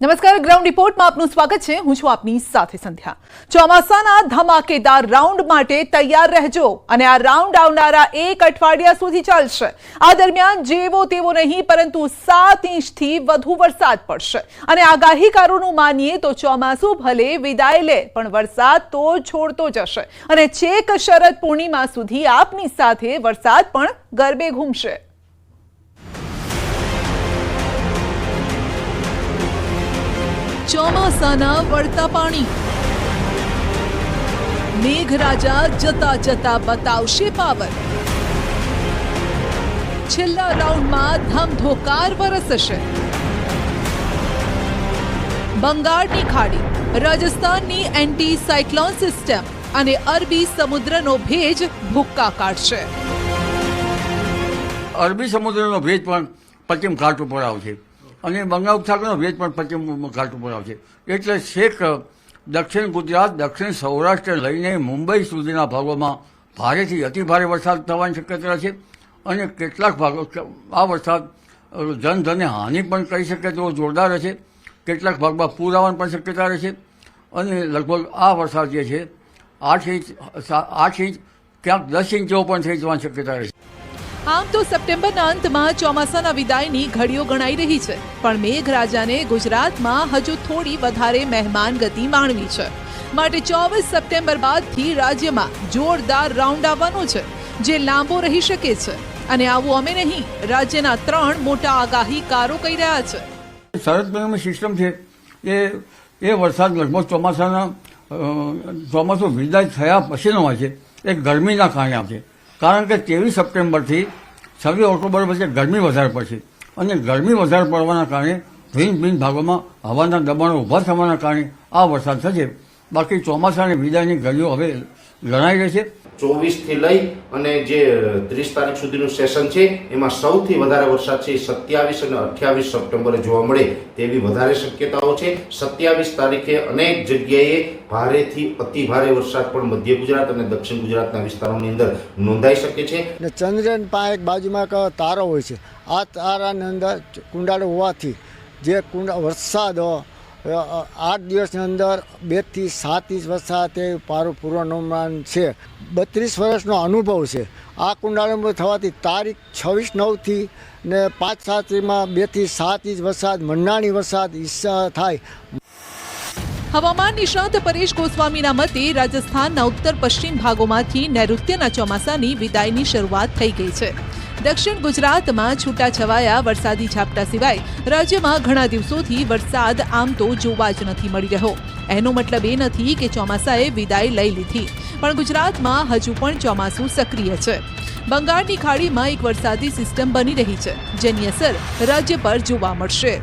નમસ્કાર, ગ્રાઉન્ડ રિપોર્ટમાં આપનું સ્વાગત છે। હું છું આપની સાથે સંધ્યા। ચોમાસાના ધમાકેદાર રાઉન્ડ માટે તૈયાર રહેજો અને આ રાઉન્ડ આવનારા 1 અઠવાડિયા સુધી ચાલશે। આ દરમિયાન જેવો તેવો નહીં પરંતુ 7 ઇંચથી વધુ વરસાદ પડશે અને આગાહીકારોનું માનીએ તો ચોમાસું ભલે વિદાય લે પણ વરસાદ તો છોડતો જશે અને છેક શરદ પૂર્ણિમા સુધી આપની સાથે વરસાદ પણ ગરબે ઘૂમશે। ચોમાસાના વળતા પાણી, મેઘરાજા જતા જતા બતાવશે પાવર। છેલ્લા રાઉન્ડમાં ધમધોકાર વરસશે। બંગાળની ખાડી, રાજસ્થાનની એન્ટી સાયક્લોન સિસ્ટમ અને અરબી સમુદ્રનો ભેજ ભૂક્કા કાઢશે। અરબી સમુદ્રનો ભેજ પણ પશ્ચિમ ઘાટ ઉપર આવશે અને બંગાળ ઉપસાગરનો ભેજ પણ પશ્ચિમ ઘાટ ઉપર આવશે, એટલે છેક દક્ષિણ ગુજરાત, દક્ષિણ સૌરાષ્ટ્ર લઈને મુંબઈ સુધીના ભાગોમાં ભારેથી અતિભારે વરસાદ થવાની શક્યતા છે અને કેટલાક ભાગો આ વરસાદ જનધનને હાનિ પણ કરી શકે તેવો જોરદાર રહેશે। કેટલાક ભાગમાં પૂર આવવાની પણ શક્યતા રહેશે અને લગભગ આ વરસાદ જે છે 8 ઇંચ ક્યાંક 10 ઇંચ જેવો પણ થઈ જવાની શક્યતા રહેશે। આમ તો સપ્ટેમ્બરના અંતમાં ચોમાસાના વિદાયની ઘડીઓ ગણાઈ રહી છે, પણ મેઘરાજાને ગુજરાતમાં હજુ થોડી વધારે મહેમાન ગતિ માણવી છે, માટે 24 સપ્ટેમ્બર બાદથી રાજ્યમાં જોરદાર રાઉન્ડ આવવાનો છે, જે લાંબો રહી શકે છે અને આવું અમે નહીં, રાજ્યના 3 મોટા આગાહીકારો કહી રહ્યા છે। શરદ પૂર્ણિમા સિસ્ટમ છે એ વરસાદ લગભગ ચોમાસું વિદાય થયા પછીનો હોય છે, એ ગરમીના કારણે આવશે, કારણ કે 23 સપ્ટેમ્બરથી 26 ઓક્ટોબર વચ્ચે ગરમી વધારે પડશે અને ગરમી વધારે પડવાના કારણે ભિન્ન ભિન્ન ભાગોમાં હવાના દબાણો ઊભા થવાના કારણે આ વરસાદ થશે। બાકી ચોમાસાની વિદાયની ઘડીઓ હવે ગણાઈ રહેશે। 24 થી લઈ અને જે 30 તારીખ સુધીનું સેશન છે એમાં સૌથી વધારે વરસાદ છે 27 અને 28 સપ્ટેમ્બરે જોવા મળે તેવી વધારે શક્યતાઓ છે। 27 તારીખે અનેક જગ્યાએ ભારેથી અતિ ભારે વરસાદ પણ મધ્ય ગુજરાત અને દક્ષિણ ગુજરાતના વિસ્તારોની અંદર નોંધાઈ શકે છે। ચંદ્રન પાસે એક બાજુમાં એક તારો હોય છે, આ તારાની અંદર કુંડાળો હોવાથી જે વરસાદ 8 દિવસની અંદર 2 થી 7 ઇંચ વરસાદ તે પૂર્વાનુમાન છે। 32 વર્ષનો અનુભવ છે આ કુંડાળામાં થવાથી તારીખ 26/9 ને 5/7માં 2 થી 7 ઇંચ વરસાદ, મંડાણી વરસાદ થાય। હવામાન નિષ્ણાત પરેશ ગોસ્વામીના મતે રાજસ્થાનના ઉત્તર પશ્ચિમ ભાગોમાંથી નૈઋત્યના ચોમાસાની વિદાયની શરૂઆત થઈ ગઈ છે। દક્ષિણ ગુજરાતમાં છૂટાછવાયા વરસાદી ઝાપટા સિવાય રાજ્યમાં ઘણા દિવસોથી વરસાદ આમ તો જોવા જ નથી મળી રહ્યો। એનો મતલબ એ નથી કે ચોમાસાએ વિદાય લઈ લીધી, પણ ગુજરાતમાં હજુ પણ ચોમાસું સક્રિય છે। બંગાળની ખાડીમાં એક વરસાદી સિસ્ટમ બની રહી છે, જેની અસર રાજ્ય પર જોવા મળશે।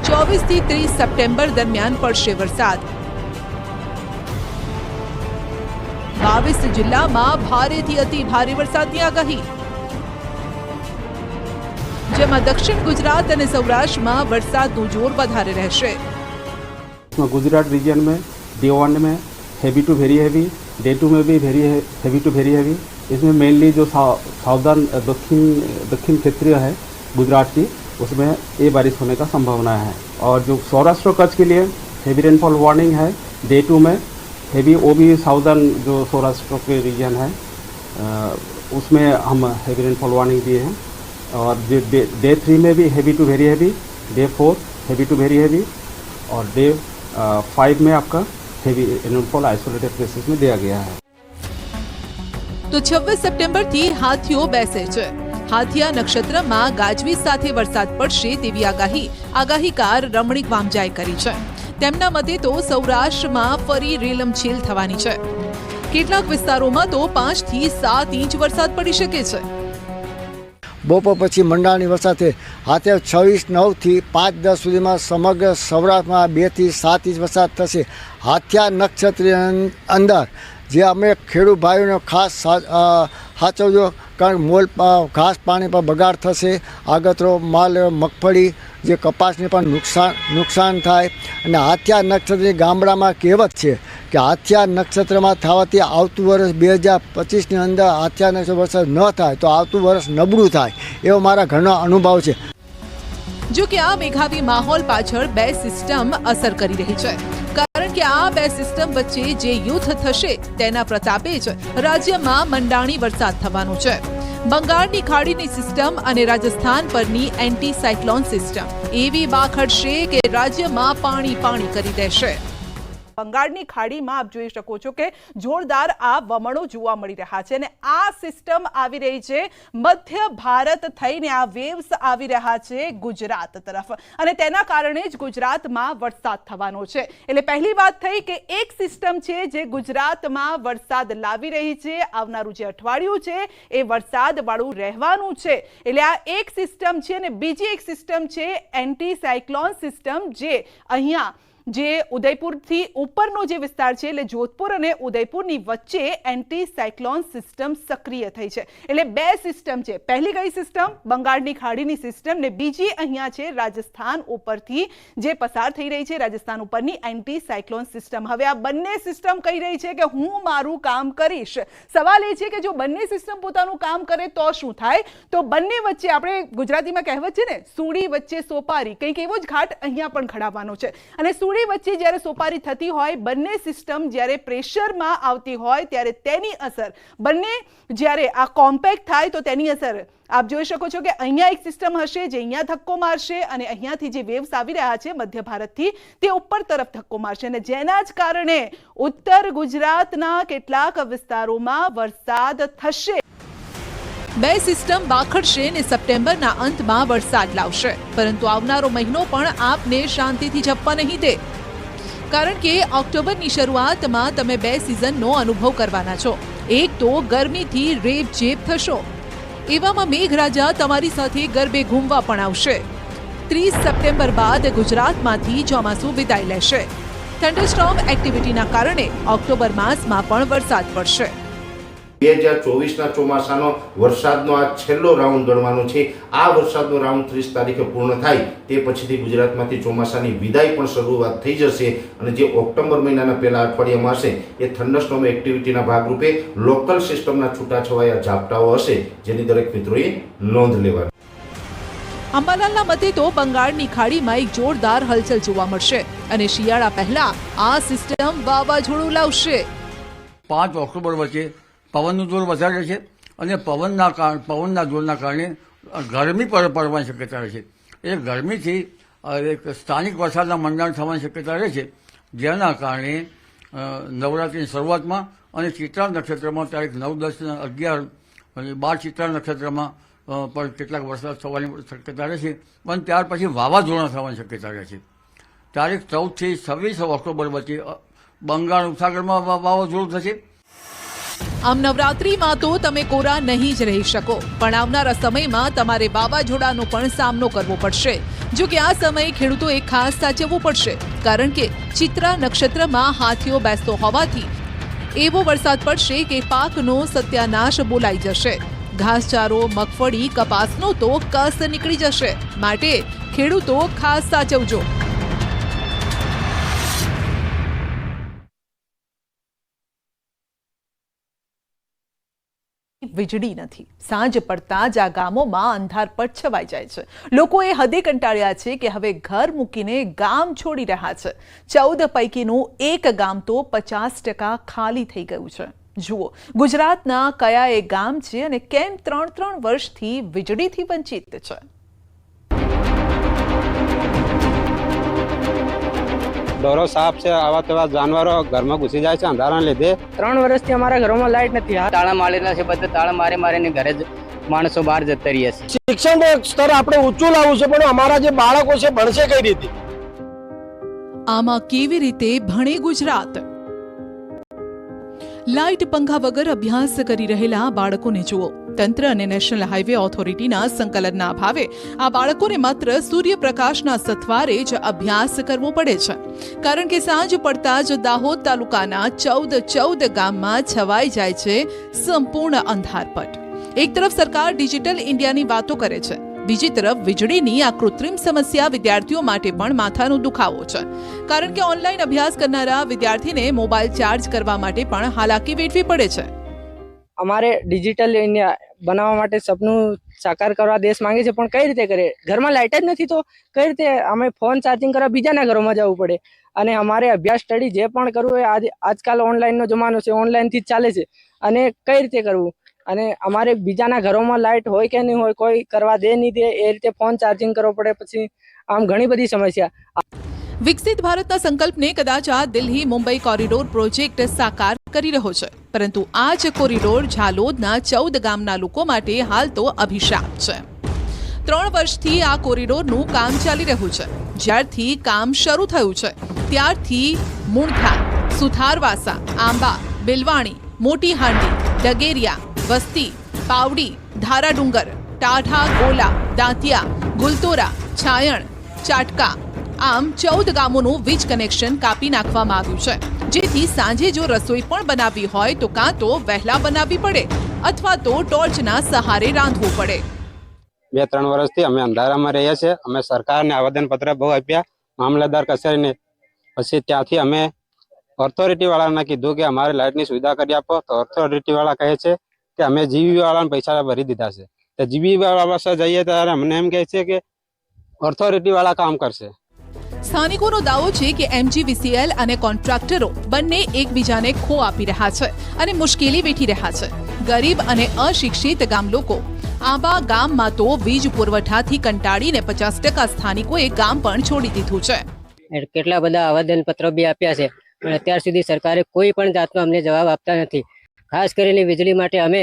24 થી 30 સપ્ટેમ્બર દરમિયાન પડશે વરસાદ। 22 જિલ્લામાં ભારેથી અતિ ભારે વરસાદની આગાહી, જેમાં દક્ષિણ ગુજરાત અને સૌરાષ્ટ્રમાં વરસાદનું જોર વધારે રહેશે। गुजरात रीजन में D1 में heavy to very heavy, D2 में भी हैवी टू वेरी हैवी। इसमें मेनली जो साउदर्न दक्षिण क्षेत्रीय है गुजरात की, उसमें ये बारिश होने का संभावना है। और जो सौराष्ट्र कच्छ के लिए हैवी रेनफॉल वार्निंग है D2 में हैवी, वो भी साउदर्न जो सौराष्ट्र के रीजन है उसमें हम हैवी रेनफॉल वार्निंग दिए हैं। और जो D3 में भी heavy to very heavy, D4 heavy to very heavy और D5 में आपका हैवी रेनफॉल आइसोलेटेड प्लेसेस में दिया गया है। તો 26 સપ્ટેમ્બરથી હાથીઓ બેસે છે। હાથિયા નક્ષત્રમાં ગાજવીજ સાથે વરસાદ પડશે તેવી આગાહીકાર રમણીક વામજાએ કરી છે। તેમના મતે તો સૌરાષ્ટ્રમાં ફરી રેલમછેલ થવાની છે। કેટલાક વિસ્તારોમાં તો 5 થી 7 ઇંચ વરસાદ પડી શકે છે। બપોર પછી મંડાણી વરસાદ હાથે 26/9 થી 5/10 સુધીમાં સમગ્ર સૌરાષ્ટ્રમાં 2 થી 7 ઇંચ વરસાદ થશે। હાથિયા નક્ષત્રની અંદર જે અમે ખેડૂત ભાઈઓને ખાસ સાચવજો, કારણ મોલ ઘાસ પાણી પર બગાડ થશે, આગતરો માલ મગફળી જે કપાસને પણ નુકસાન થાય। અને હાથિયા નક્ષત્રની ગામડામાં કહેવત છે કે હાથિયા નક્ષત્રમાં થવાથી આવતું વર્ષ 2025ની અંદર હાથિયા નક્ષત્ર વરસાદ ન થાય તો આવતું વર્ષ નબળું થાય, એવો મારા ઘણો અનુભવ છે। જો કે આ મેઘાવી માહોલ પાછળ બે સિસ્ટમ અસર કરી રહી છે, કારણ કે આ બે સિસ્ટમ વચ્ચે જે યુદ્ધ થશે તેના પ્રતાપે જ રાજ્યમાં મંડાણી વરસાદ થવાનો છે. બંગાળની ખાડીની સિસ્ટમ અને રાજસ્થાન પરની એન્ટી સાયક્લોન સિસ્ટમ એવી બાખડશે કે રાજ્યમાં પાણી પાણી કરી દેશે. બંગાળની ખાડીમાં આપ જોઈ શકો છો કે જોરદાર આ વમળો જોવા મળી રહ્યા છે અને આ સિસ્ટમ આવી રહી છે મધ્ય ભારત થઈને આ વેવ્સ આવી રહ્યા છે ગુજરાત તરફ અને તેના કારણે જ ગુજરાતમાં વરસાદ થવાનો છે. એટલે પહેલી વાત થઈ કે એક સિસ્ટમ છે જે ગુજરાતમાં વરસાદ લાવી રહી છે. આવનારું જે અઠવાડિયું છે એ વરસાદ વાળું રહેવાનું છે. એટલે આ એક સિસ્ટમ છે અને બીજી એક સિસ્ટમ છે એન્ટી સાયક્લોન સિસ્ટમ, જે અહીંયા જે ઉદયપુરથી ઉપરનો જે વિસ્તાર છે એટલે જોધપુર અને ઉદયપુરની વચ્ચે એન્ટી સાયક્લોન સિસ્ટમ સક્રિય થઈ છે. એટલે બે સિસ્ટમ છે. પહેલી કઈ સિસ્ટમ? બંગાળની ખાડીની સિસ્ટમ, ને બીજી અહીંયા છે રાજસ્થાન ઉપરથી જે પસાર થઈ રહી છે, રાજસ્થાન ઉપરની એન્ટી સાયક્લોન સિસ્ટમ. હવે આ બંને સિસ્ટમ કહી રહી છે કે હું મારું કામ કરીશ. સવાલ એ છે કે જો બંને સિસ્ટમ પોતાનું કામ કરે તો શું થાય? તો બંને વચ્ચે, આપણે ગુજરાતીમાં કહેવત છે ને, સૂડી વચ્ચે સોપારી, કંઈક એવો જ ઘાટ અહીંયા પણ ઘડાવવાનો છે. અને વચ્ચે જ્યારે સોપારી થતી હોય, બંને સિસ્ટમ જ્યારે પ્રેશરમાં આવતી હોય ત્યારે તેની અસર, બંને જ્યારે આ કોમ્પેક્ટ થાય તો તેની અસર આપ જોઈ શકો છો કે અહીંયા એક સિસ્ટમ હશે જે અહીંયા ધક્કો મારશે અને અહીંયાથી જે વેવ્સ આવી રહ્યા છે મધ્ય ભારતથી તે ઉપર તરફ ધક્કો મારશે અને જેના જ કારણે ઉત્તર ગુજરાતના કેટલાક વિસ્તારોમાં વરસાદ થશે. બે સિસ્ટમ બાખડશે અને સપ્ટેમ્બરના અંતમાં વરસાદ લાવશે, પરંતુ આવનારો મહિનો પણ આપને શાંતિથી જપવા નહીં દે, કારણ કે ઓક્ટોબરની શરૂઆતમાં તમે બે સિઝનનો અનુભવ કરવાના છો. એક તો ગરમીથી રેબઝેબ થશો, એવામાં મેઘરાજા તમારી સાથે ગરબે ઘૂમવા પણ આવશે. 30 સપ્ટેમ્બર બાદ ગુજરાતમાંથી ચોમાસું વિદાય લેશે. થંડરસ્ટોર્મ એક્ટિવિટીના કારણે ઓક્ટોબર માસમાં પણ વરસાદ પડશે. 2024ના ચોમાસાનો વરસાદનો આ છેલ્લો રાઉન્ડ ગણવાનો છે. આ વરસાદનો રાઉન્ડ 30 તારીખે પૂર્ણ થાય તે પછીથી ગુજરાતમાંથી ચોમાસાની વિદાય પણ શરૂઆત થઈ જશે અને જે ઓક્ટોબર મહિનાના પહેલા અઠવાડિયામાં હશે એ થંડરસ્ટોર્મ એક્ટિવિટીના ભાગરૂપે લોકલ સિસ્ટમના છૂટાછવાયા ઝાપટાઓ હશે, જેની દરેક મિત્રોએ નોંધ લેવાની. અંબાલાલના મતે તો બંગાળની ખાડીમાં એક જોરદાર હલચલ જોવા મળશે અને શિયાળા પહેલા આ સિસ્ટમ વાવાઝોડું લાવશે. 5 ઓક્ટોબર વચ્ચે પવનનું જોર વધારે છે અને પવનના જોરના કારણે ગરમી પડવાની શક્યતા રહે છે. એ ગરમીથી એક સ્થાનિક વરસાદના મંડાણ થવાની શક્યતા રહે છે, જેના કારણે નવરાત્રિની શરૂઆતમાં અને ચિત્રા નક્ષત્રમાં તારીખ 9, 10, 11 અને 12 ચિત્રા નક્ષત્રમાં પણ કેટલાક વરસાદ થવાની શક્યતા રહે છે, પણ ત્યાર પછી વાવાઝોડા થવાની શક્યતા રહે છે. તારીખ 14 થી 26 ઓક્ટોબર વચ્ચે બંગાળ ઉપસાગરમાં વાવાઝોડું થશે. આમ નવરાત્રીમાં તો તમે કોરા નહીં જ રહી શકો, પણ આવનારા સમયમાં તમારે વાવાઝોડાનો પણ સામનો કરવો પડશે. જો કે આ સમયે ખેડૂતોએ ખાસ સાચવવું પડશે, કારણ કે ચિત્રા નક્ષત્રમાં હાથીઓ બેસતો હોવાથી એવો વરસાદ પડશે કે પાકનો સત્યાનાશ બોલાઈ જશે. ઘાસચારો, મગફળી, કપાસનો તો કસ નીકળી જશે. માટે ખેડૂતો ખાસ સાચવજો. વીજળી નથી. સાંજ પડતા જ આ ગામોમાં અંધારપટ છવાઈ જાય છે. લોકો એ હદે કંટાળ્યા છે કે હવે ઘર મૂકીને ગામ છોડી રહ્યા છે. 14 પૈકીનું એક ગામ તો 50% ખાલી થઈ ગયું છે. જુઓ ગુજરાતના કયા એ ગામ છે અને કેમ 3 વર્ષથી વીજળીથી વંચિત છે. ઢોરો સાપ છે, આવા તેવા જાનવરો ઘરમાં ઘૂસી જાય છે અંધારાને લીધે. 3 વર્ષથી અમારા ઘરોમાં લાઈટ નથી. તાળા મારેલા છે, બધા તાળા મારીને ઘરે જ માણસો બહાર જતા રહ્યા છે. શિક્ષણ સ્તર આપણે ઊંચું લાવવું છે, પણ અમારા જે બાળકો છે ભણશે કઈ રીતે? આમાં કેવી રીતે ભણે ગુજરાત? લાઇટ પંખા વગર અભ્યાસ કરી રહેલા બાળકોને જુઓ. તંત્ર અને નેશનલ હાઈવે ઓથોરિટીના સંકલનના અભાવે આ બાળકોને માત્ર સૂર્યપ્રકાશના સથવારે જ અભ્યાસ કરવો પડે છે, કારણ કે સાંજ પડતા જ દાહોદ તાલુકાના 14 ગામમાં છવાઈ જાય છે સંપૂર્ણ અંધારપટ. એક તરફ સરકાર ડિજિટલ ઇન્ડિયાની વાતો કરે છે, બીજી તરફ વીજળીની આ કૃત્રિમ સમસ્યા વિદ્યાર્થીઓ માટે પણ માથાનો દુખાવો છે, કારણ કે ઓનલાઈન અભ્યાસ કરનારા વિદ્યાર્થીને મોબાઈલ ચાર્જ કરવા માટે પણ હાલાકી વેઠવી પડે છે. અમારે ડિજિટલ ઇન્ડિયા બનાવવા માટે સપનું સાકાર કરવા દેશ માંગે છે, પણ કઈ રીતે કરે? ઘરમાં લાઇટ જ નથી તો કઈ રીતે અમે ફોન ચાર્જિંગ કરવા બીજાના ઘરોમાં જવું પડે? અને અમારે અભ્યાસ સ્ટડી જે પણ કરવું એ આજકાલ ઓનલાઈનનો જમાનો છે, ઓનલાઈનથી જ ચાલે છે, અને કઈ રીતે કરવું? અને અમારે બીજાના ઘરોમાં લાઇટ હોય કે નહીં હોય, કોઈ કરવા દે નહીં દે, એ રીતે ફોન ચાર્જિંગ કરવો પડે. પછી આમ ઘણી બધી સમસ્યા. વિકસિત ભારતના સંકલ્પને કદાચ આ દિલ્હી મુંબઈ કોરિડોર પ્રોજેક્ટ સાકાર કરી રહ્યો છે, પરંતુ આ જ કોરિડોર ઝાલોદના 14 ગામના લોકો માટે હાલ તો અભિશાપ છે. 3 વર્ષથી આ કોરિડોરનું કામ ચાલી રહ્યું છે. જ્યારથી કામ શરૂ થયું છે ત્યારથી મુણધા, સુથારવાસા, આંબા, બિલવાણી, મોટી હાંડી, ડગેરિયા, વસ્તી, પાવડી, ધારાડુંગર, ટાઢા, ગોલા, દાંતિયા, ગુલતોરા, છાયણ, ચાટકા આમ 14 ગામોનું વીજ કનેક્શન કાપી નાખવામાં આવ્યું છે, જેથી સાંજે જો રસોઈ પણ બનાવવી હોય તો કાં તો વહેલા બનાવવી પડે અથવા તો ટોર્ચના સહારે રાંધવું પડે. 2-3 વર્ષથી અમે અંધારામાં રહીએ છીએ. અમે સરકારને આવેદનપત્ર બહુ આપ્યા, મામલતદાર કચેરીને. પછી ત્યાંથી અમે ઓથોરિટી વાળાને કીધું કે અમારે લાઇટની સુવિધા કરી આપો, તો ઓથોરિટી વાળા કહે છે કે અમે જીબી વાળાને પૈસા ભરી દીધા છે. તો જીબી વાળા પાસે જઈએ ત્યારે અમને એમ કહે છે કે ઓથોરિટી વાળા કામ કરશે. સ્થાનિકોનો દાવો છે કે MGVCL અને કોન્ટ્રાક્ટરો બંને એકબીજાને ખો આપી રહ્યા છે અને મુશ્કેલી વેઠી રહ્યા છે. ગરીબ અને અશિક્ષિત ગામ લોકો. આંબા ગામમાં તો વીજ પુરવઠાથી કંટાળીને 50% સ્થાનિકોએ ગામ પણ છોડી દીધું છે. કેટલા બધા આવેદનપત્રો બી આપ્યા છે, પણ અત્યાર સુધી સરકારે કોઈ પણ જાતનો અમને જવાબ આપતા નથી. ખાસ કરીને વીજળી માટે અમે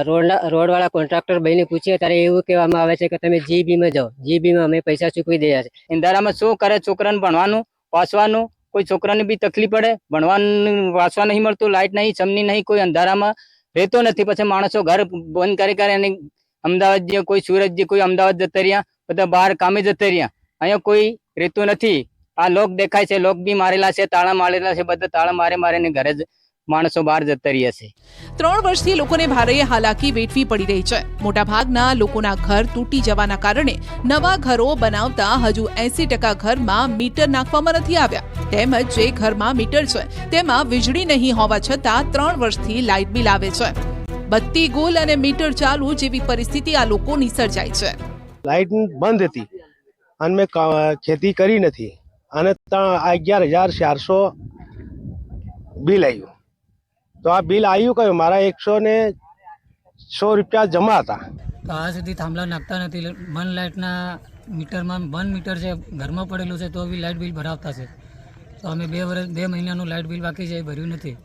રોડવાળા કોન્ટ્રાક્ટર ભાઈને પૂછીએ ત્યારે એવું કહેવામાં આવે છે કે તમે જીબીમાં જાઓ, જીબીમાં અમે પૈસા ચૂકવી દઈએ છે. અંધારામાં શું કરે? છોકરાને ભણવાનું વાંચવાનું, કોઈ છોકરાને બી તકલીફ પડે, ભણવાનું વાંચવા નહીં મળતું, લાઇટ નહીં, ચમની નહીં, કોઈ અંધારામાં રહેતો નથી. પછી માણસો ઘર બંધ કરી અને અમદાવાદ જે કોઈ સુરત જે કોઈ અમદાવાદ જતા રહ્યા, બધા બહાર કામે જતા રહ્યા. અહીંયા કોઈ રહેતું નથી. આ લોક દેખાય છે, લોક બી મારેલા છે, તાળા મારેલા છે, બધા તાળા મારીને ઘરે જ માણસો બહાર જતા રહ્યા છે. 3 વર્ષથી લોકોને ભારે હાલાકી વેઠવી પડી રહી છે. મોટાભાગના લોકોના ઘર તૂટી જવાના કારણે નવા ઘરો બનાવતા હજુ 80% ઘરમાં મીટર નાખવામાં નથી આવ્યા. તેમજ જે ઘરમાં મીટર છે તેમાં વીજળી નહીં હોવા છતાં 3 વર્ષથી લાઇટ બિલ આવે છે. બત્તી ગુલ અને મીટર ચાલુ જેવી પરિસ્થિતિ આ લોકોની સર્જાઈ છે. લાઇટ બંધ હતી અને મેં ખેતી કરી નથી, અને 11,400 બિલ આવ્યું. તો આ બિલ આવ્યું કયું? મારા 100 રૂપિયા જમા હતા. તો આ સુધી થાંભલા નાખતા નથી. બંધ લાઇટના મીટરમાં બંધ મીટર છે, ઘરમાં પડેલું છે, તો બી લાઇટ બિલ ભરાવતા છે. તો અમે 2 મહિનાનું લાઇટ બિલ બાકી છે, ભર્યું નથી.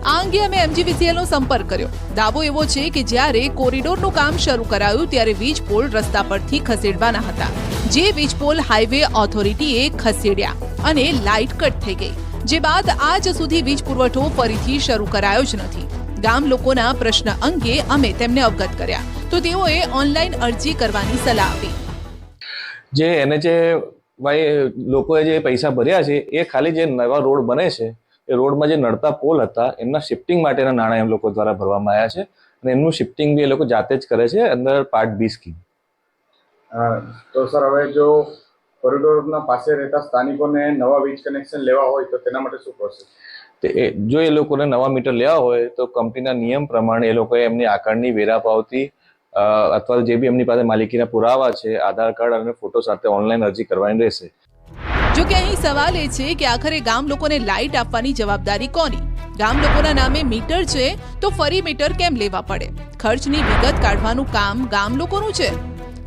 આ અંગે અમે MGVCL નો સંપર્ક કર્યો. દાવો એવો છે કે જ્યારે કોરિડોરનું કામ શરૂ કરાયું ત્યારે વીજ પોલ રસ્તા પરથી ખસેડવાના હતા, જે વીજ પોલ હાઈવે ઓથોરિટીએ ખસેડ્યા અને લાઇટ કટ થઈ ગઈ, જે બાદ આજ સુધી વીજ પુરવઠો ફરીથી શરૂ કરાયો જ નથી. ગામ લોકોના પ્રશ્ન અંગે અમે તેમને અવગત કર્યા તો તેઓએ ઓનલાઈન અરજી કરવાની સલાહ આપી. જે લોકોએ જે પૈસા ભર્યા છે એ ખાલી જે નવા રોડ બને છે એ રોડમાં જે નડતા પોલ હતા એમના શિફ્ટિંગ માટેના નાણાં એમ લોકો દ્વારા ભરવામાં આવ્યા છે, અને એમનું શિફ્ટિંગ બી એ લોકો જાતે જ કરે છે અંદર પાર્ટ B સ્કીમ. તો સર, હવે જો કોરિડોરના પાસે રહેતા સ્થાનિકોને નવા વીજ કનેક્શન લેવા હોય તો તેના માટે શું પ્રોસેસ? જો એ લોકોને નવા મીટર લેવા હોય તો કંપનીના નિયમ પ્રમાણે એ લોકોએ એમની આકારણી, વેરા પાવતી અથવા જે બી એમની પાસે માલિકીના પુરાવા છે, આધાર કાર્ડ અને ફોટો સાથે ઓનલાઈન અરજી કરવાની રહેશે. જો કે અહીં સવાલ એ છે કે આખરે ગામ લોકોને લાઇટ આપવાની જવાબદારી કોની? ગામ લોકોના નામે મીટર છે તો ફરી મીટર કેમ લેવા પડે? ખર્ચની વિગત કાઢવાનું કામ ગામ લોકોનું છે.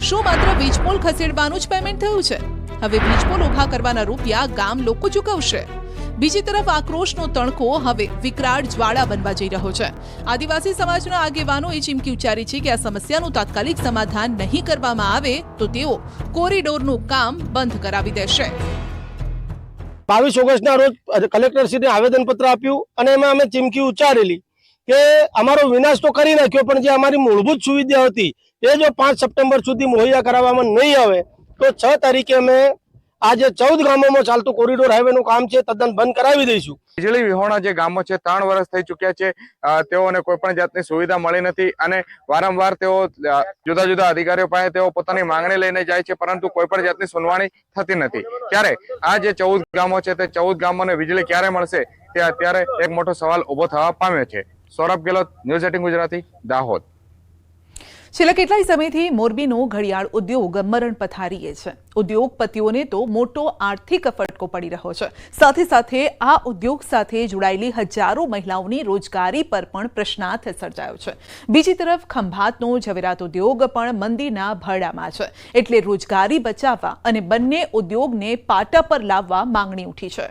શું માત્ર વીજપોલ ખસેડવાનું જ પેમેન્ટ થયું છે? હવે વીજપોલ ઉભા કરવાના રૂપિયા ગામ લોકો ચૂકવશે. બીજી તરફ આક્રોશનો તણખો હવે વિકરાળ જ્વાળા બનવા જઈ રહ્યો છે. આદિવાસી સમાજના આગેવાનોએ ચીમકી ઉચ્ચારી છે કે આ સમસ્યાનું તાત્કાલિક સમાધાન નહીં કરવામાં આવે તો તેઓ કોરિડોરનું કામ બંધ કરાવી દેશે. 22 ઓગસ્ટના રોજ કલેક્ટરશ્રીને આવેદનપત્ર આપ્યું અને એમાં અમે ચીમકી ઉચ્ચારેલી કે અમારો વિનાશ તો કરી નાખ્યો, પણ જે અમારી મૂળભૂત સુવિધા હતી એ જો 5 સપ્ટેમ્બર સુધી મુહૈયા કરાવવામાં નહીં આવે તો 6 તારીખે અમે આ જે 14 ગામોમાં ચાલતું કોરિડોર હાઈવેનું કામ છે તદ્દન બંધ કરાવી દઈશું. વીજળી વિહોણા જે ગામો છે 3 વર્ષ થઈ ચૂક્યા છે, તેઓને કોઈ પણ જાતની સુવિધા મળી નથી અને વારંવાર તેઓ જુદા જુદા અધિકારીઓ પાસે તેઓ પોતાની માંગણી લઈને જાય છે, પરંતુ કોઈ પણ જાતની સુનવાણી થતી નથી. ત્યારે આ જે 14 ગામો છે તે 14 ગામોને વીજળી ક્યારે મળશે તે અત્યારે એક મોટો સવાલ ઉભો થવા પામ્યો છે. સૌરભ ગેહલોત, ન્યૂઝ 18 ગુજરાતી, દાહોદ. છેલ્લા કેટલાય સમયથી મોરબીનો ઘડિયાળ ઉદ્યોગ મરણ પથારીએ છે. ઉદ્યોગપતિઓને તો મોટો આર્થિક ફટકો પડી રહ્યો છે. સાથે સાથે આ ઉદ્યોગ સાથે જોડાયેલી હજારો મહિલાઓની રોજગારી પર પણ પ્રશ્નાર્થ સર્જાયો છે. બીજી તરફ ખંભાતનો ઝવેરાત ઉદ્યોગ પણ મંદીના ભરડામાં છે. એટલે રોજગારી બચાવવા અને બંને ઉદ્યોગને પાટા પર લાવવા માંગણી ઉઠી છે.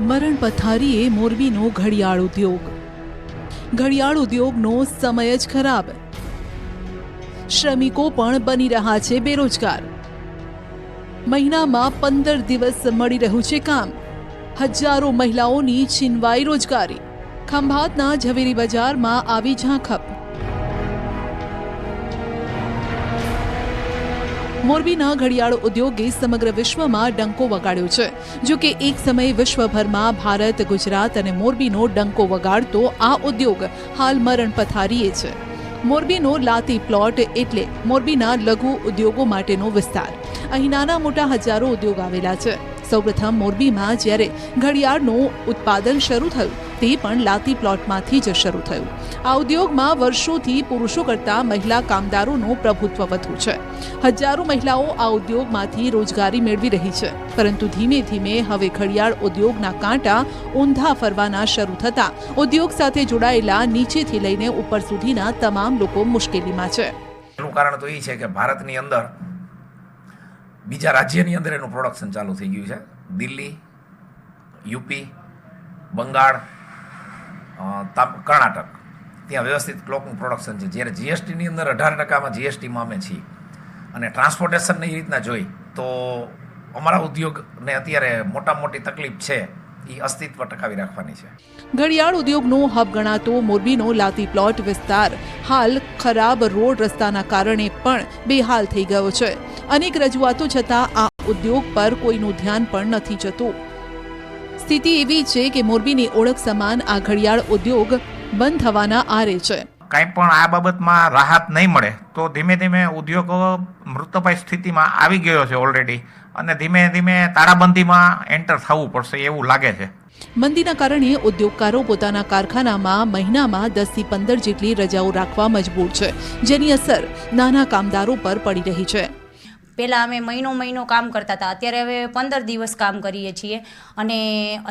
મરણ પથારીએ મોરબીનો ઘડિયાળ ઉદ્યોગ. ઘડિયાળ ઉદ્યોગનો સમય જ ખરાબ. શ્રમિકો પણ બની રહ્યા છે બેરોજગાર. મહિનામાં 15 દિવસ મળી રહ્યું છે કામ. હજારો મહિલાઓની છીનવાઈ રોજગારી. ખંભાતના ઝવેરી બજારમાં આવી ઝાંખપ. મોરબીના ઘડિયાળ ઉદ્યોગે સમગ્ર વિશ્વમાં ડંકો વગાડ્યો છે. જો કે એક સમયે વિશ્વભરમાં ભારત, ગુજરાત અને મોરબીનો ડંકો વગાડતો આ ઉદ્યોગ હાલ મરણ પથારીએ છે. મોરબીનો લાતી પ્લોટ એટલે મોરબીના લઘુ ઉદ્યોગો માટેનો વિસ્તાર. અહીં નાના મોટા હજારો ઉદ્યોગ આવેલા છે. સૌપ્રથમ મોરબીમાં જ્યારે ઘડિયાળનું ઉત્પાદન શરૂ થયું તે પણ લાતી પ્લોટમાંથી જ શરૂ થયું. આ ઉદ્યોગમાં વર્ષોથી પુરુષો કરતાં મહિલા કામદારોનું પ્રભુત્વ વધુ છે. હજારો મહિલાઓ આ ઉદ્યોગમાંથી રોજગારી મેળવી રહી છે. પરંતુ ધીમે ધીમે હવે ઘડિયાળ ઉદ્યોગના કાંટા ઊંધા ફરવાના શરૂ થતા ઉદ્યોગ સાથે જોડાયેલા નીચેથી લઈને ઉપર સુધીના તમામ લોકો મુશ્કેલીમાં છે. એનું કારણ તો એ છે કે ભારતની અંદર બીજા રાજ્યની અંદર એનું પ્રોડક્શન ચાલુ થઈ ગયું છે. દિલ્હી, યુપી, બંગાળ, કર્ણાટક ત્યાં વ્યવસ્થિત ક્લોકનું પ્રોડક્શન છે. જ્યારે જીએસટીની અંદર 18% જીએસટીમાં અમે છીએ અને ટ્રાન્સપોર્ટેશનની રીતના જોઈ તો અમારા ઉદ્યોગને અત્યારે મોટી તકલીફ છે એ અસ્તિત્વ ટકાવી રાખવાની છે. ઘડિયાળ ઉદ્યોગનો હબ ગણાતો મોરબીનો લાતી પ્લોટ વિસ્તાર હાલ ખરાબ રોડ રસ્તાના કારણે પણ બેહાલ થઈ ગયો છે. અનેક રજૂઆતો છતાં આ ઉદ્યોગ પર કોઈનું ધ્યાન પણ નથી જતું. સ્થિતિ એવી છે કે મોરબીની ઓળખ સમાન આ ઘડિયાળ ઉદ્યોગ બંધ થવાના આરે છે. કાંઈ પણ આ બાબતમાં રાહત નહીં મળે તો ધીમે ધીમે ઉદ્યોગ મૃતપાય સ્થિતિમાં આવી ગયો છે ઓલરેડી અને ધીમે ધીમે તાળાબંધીમાં એન્ટર થવું પડશે એવું લાગે છે. મંદીના કારણે ઉદ્યોગકારો પોતાના કારખાનામાં મહિનામાં 10 થી 15 જેટલી રજાઓ રાખવા મજબૂર છે, જેની અસર નાના કામદારો પર પડી રહી છે. પહેલાં અમે મહિનો કામ કરતા હતા, અત્યારે હવે 15 દિવસ કામ કરીએ છીએ. અને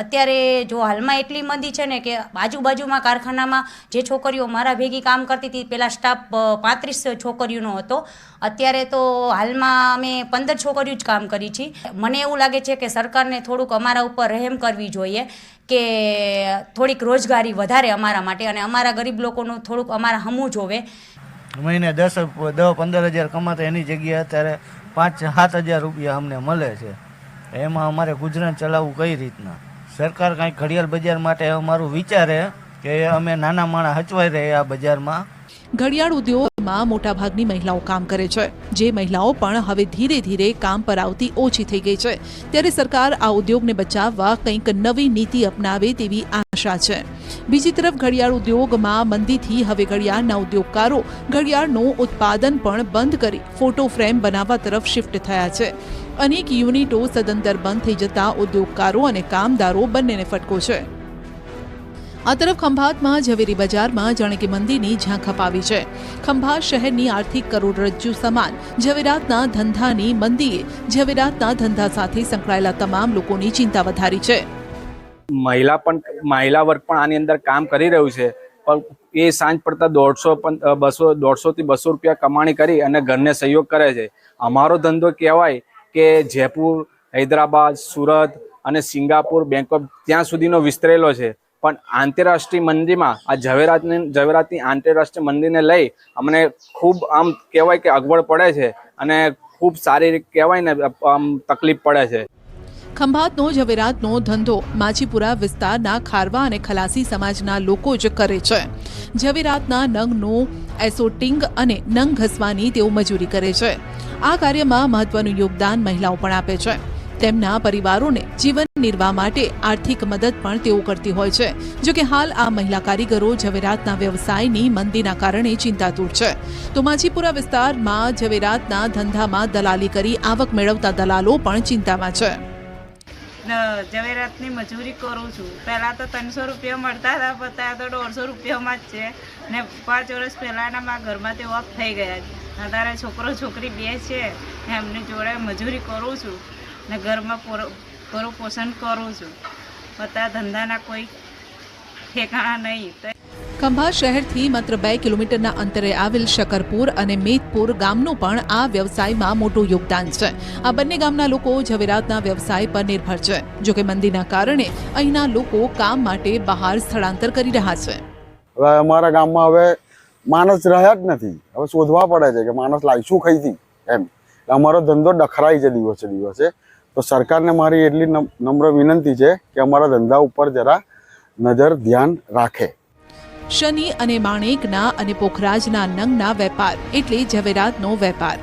અત્યારે જો હાલમાં એટલી મંદી છે ને કે આજુબાજુમાં કારખાનામાં જે છોકરીઓ મારા ભેગી કામ કરતી હતી, પહેલાં સ્ટાફ 35 છોકરીઓનો હતો, અત્યારે તો હાલમાં અમે 15 છોકરીઓ જ કામ કરી છે. મને એવું લાગે છે કે સરકારને થોડુંક અમારા ઉપર રહેમ કરવી જોઈએ કે થોડીક રોજગારી વધારે અમારા માટે અને અમારા ગરીબ લોકોનું થોડુંક અમારા હમું જોવે. મહિને 10-15 હજાર કમાતા એની જગ્યાએ અત્યારે 5-7 હજાર રૂપિયા અમને મળે છે. એમાં અમારે ગુજરાન ચલાવવું કઈ રીતના? સરકાર કાંઈક ઘડિયાળ બજાર માટે અમારું વિચારે કે અમે નાના માણસ હચવાઈ રહે આ બજારમાં. ઘડિયાળ ઉદ્યોગમાં મોટાભાગની મહિલાઓ કામ કરે છે, જે મહિલાઓ પણ હવે ધીરે ધીરે કામ પર આવતી ઓછી થઈ ગઈ છે. ત્યારે સરકાર આ ઉદ્યોગને બચાવવા કંઈક નવી નીતિ અપનાવે તેવી આશા છે. બીજી તરફ ઘડિયાળ ઉદ્યોગમાં મંદીથી હવે ઘડિયાળના ઉદ્યોગકારો ઘડિયાળનું ઉત્પાદન પણ બંધ કરી ફોટો ફ્રેમ બનાવવા તરફ શિફ્ટ થયા છે. અનેક યુનિટો સદંતર બંધ થઈ જતા ઉદ્યોગકારો અને કામદારો બંનેને ફટકો છે. આ તરફ ખંભાતમાં ઝવેરી બજારમાં જાણે કે મંદીની ઝાંખપ આવી છે. ખંભાત શહેરની આર્થિક કરોડરજ્જુ સમાન ઝવેરાતના ધંધાની મંદીએ ઝવેરાતના ધંધા સાથે સંકળાયેલા તમામ લોકોની ચિંતા વધારી છે. મહિલા વર્ગ પણ આની અંદર કામ કરી રહ્યું છે, પણ એ સાંજ પડતા 150 થી 200 રૂપિયા કમાણી કરી અને ઘરને સહયોગ કરે છે. અમારો ધંધો કહેવાય કે જયપુર, હૈદરાબાદ, સુરત અને સિંગાપુર, બેંકોક ત્યાં સુધીનો વિસ્તરેલો છે. પણ આંતરરાષ્ટ્રીય મંદીમાં આ ઝવેરાતની આંતરરાષ્ટ્રીય મંદીને લઈ અમને ખૂબ આમ કહેવાય કે અગવડ પડે છે અને ખૂબ સારી રીતે કહેવાય ને આમ તકલીફ પડે છે. ખંભાતનો ઝવેરાતનો ધંધો માછીપુરા વિસ્તારના ખારવા અને ખલાસી સમાજના લોકો જ કરે છે. ઝવેરાતના નંગનું એસોટિંગ અને નંગ ઘસવાની તેઓ મજૂરી કરે છે. આ કાર્યમાં મહત્વનું યોગદાન મહિલાઓ પણ આપે છે. તેમના પરિવારોને જીવન નિર્વાહ માટે આર્થિક મદદ પણ તેઓ કરતી હોય છે. જોકે હાલ આ મહિલા કારીગરો ઝવેરાતના વ્યવસાયની મંદીના કારણે ચિંતાતુર છે. તો માછીપુરા વિસ્તારમાં ઝવેરાતના ધંધામાં દલાલી કરી આવક મેળવતા દલાલો પણ ચિંતામાં છે. ઝવેરાતની મજૂરી કરું છું. પહેલાં તો 300 રૂપિયા મળતા હતા, પણ તો 150 રૂપિયામાં જ છે ને 5 વર્ષ પહેલાંના મારા ઘરમાં તે ઓફ થઈ ગયા છે. અત્યારે છોકરો છોકરી 2 છે, એમની જોડે મજૂરી કરું છું ને ઘરમાં પૂરું પોષણ કરું છું. બધા ધંધાના કોઈ ઠેકાણા નહીં. ખંભાત શહેરથી માત્ર 2 કિલોમીટરના અંતરે આવેલ શકરપુર અને મેદપુર ગામનું પણ આ વ્યવસાયમાં મોટું યોગદાન છે. આ બંને ગામના લોકો ઝવેરાતના વ્યવસાય પર નિર્ભર છે. જોકે મંદીના કારણે અહીંના લોકો કામ માટે બહાર સ્થળાંતર કરી રહ્યા છે. હવે અમારા ગામમાં હવે માણસ રહ્યા જ નથી. હવે શોધવા પડે છે કે માણસ લાવીશું કઈથી એમ. અમારો ધંધો ડખરાય છે દિવસે દિવસે. તો સરકારને મારી એટલી નમ્ર વિનંતી છે કે અમારા ધંધા ઉપર જરા નજર ધ્યાન રાખે. શનિ અને માણેકના અને પોખરાજના નંગના વેપાર એટલે ઝવેરાતનો વેપાર.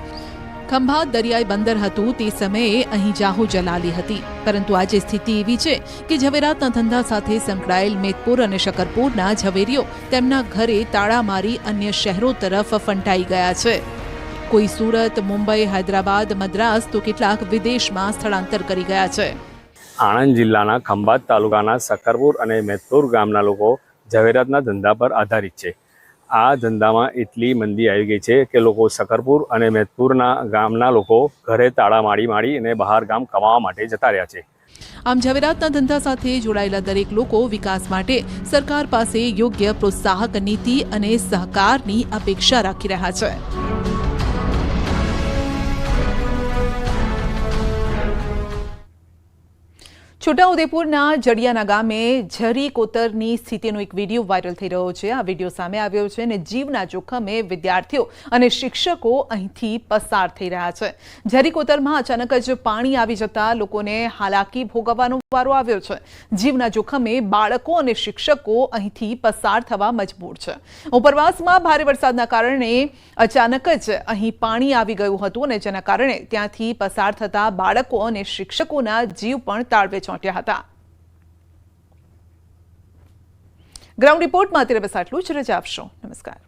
ખંભાત દરિયાઈ બંદર હતું તે સમયે અહીં જાહો જલાલી હતી, પરંતુ આજે સ્થિતિ એવી છે કે ઝવેરાતના ધંધા સાથે સંકળાયેલ મેદપુર અને શકરપુરના ઝવેરીઓ તેમના ઘરે તાળા મારી અન્ય શહેરો તરફ ફંટાઈ ગયા છે. કોઈ સુરત, મુંબઈ, હૈદરાબાદ, મદ્રાસ તો કેટલાક વિદેશમાં સ્થળાંતર કરી ગયા છે. આણંદ જિલ્લાના ખંભાત તાલુકાના શકરપુર અને મેદપુર ગામના લોકો ઝવેરાતના ધંધા પર આધારિત છે. આ ધંધામાં એટલી મંદી આવી ગઈ છે કે લોકો શકરપુર અને મેદપુરના ગામના લોકો ઘરે તાળા મારી અને બહાર ગામ કમાવા માટે જતા રહ્યા છે. આમ ઝવેરાતના ધંધા સાથે જોડાયેલા દરેક લોકો વિકાસ માટે સરકાર પાસે યોગ્ય પ્રોત્સાહક નીતિ અને સહકારની અપેક્ષા રાખી રહ્યા છે. છોટાઉદેપુરના જડિયાના ગામે ઝરી કોતરની સ્થિતિનો એક વિડીયો વાયરલ થઈ રહ્યો છે. આ વિડીયો સામે આવ્યો છે અને જીવના જોખમે વિદ્યાર્થીઓ અને શિક્ષકો અહીંથી પસાર થઈ રહ્યા છે. ઝરી કોતરમાં અચાનક જ પાણી આવી જતા લોકોને હાલાકી ભોગવવાનો વારો આવ્યો છે. જીવના જોખમે બાળકો અને શિક્ષકો અહીંથી પસાર થવા મજબૂર છે. ઉપરવાસમાં ભારે વરસાદના કારણે અચાનક જ અહીં પાણી આવી ગયું હતું અને જેના કારણે ત્યાંથી પસાર થતા બાળકો અને શિક્ષકોના જીવ પણ તાળવે ચોંટ્યા હતા. ગ્રાઉન્ડ રિપોર્ટમાં અત્યારે બસ આટલું જ. રજા આપશો. નમસ્કાર.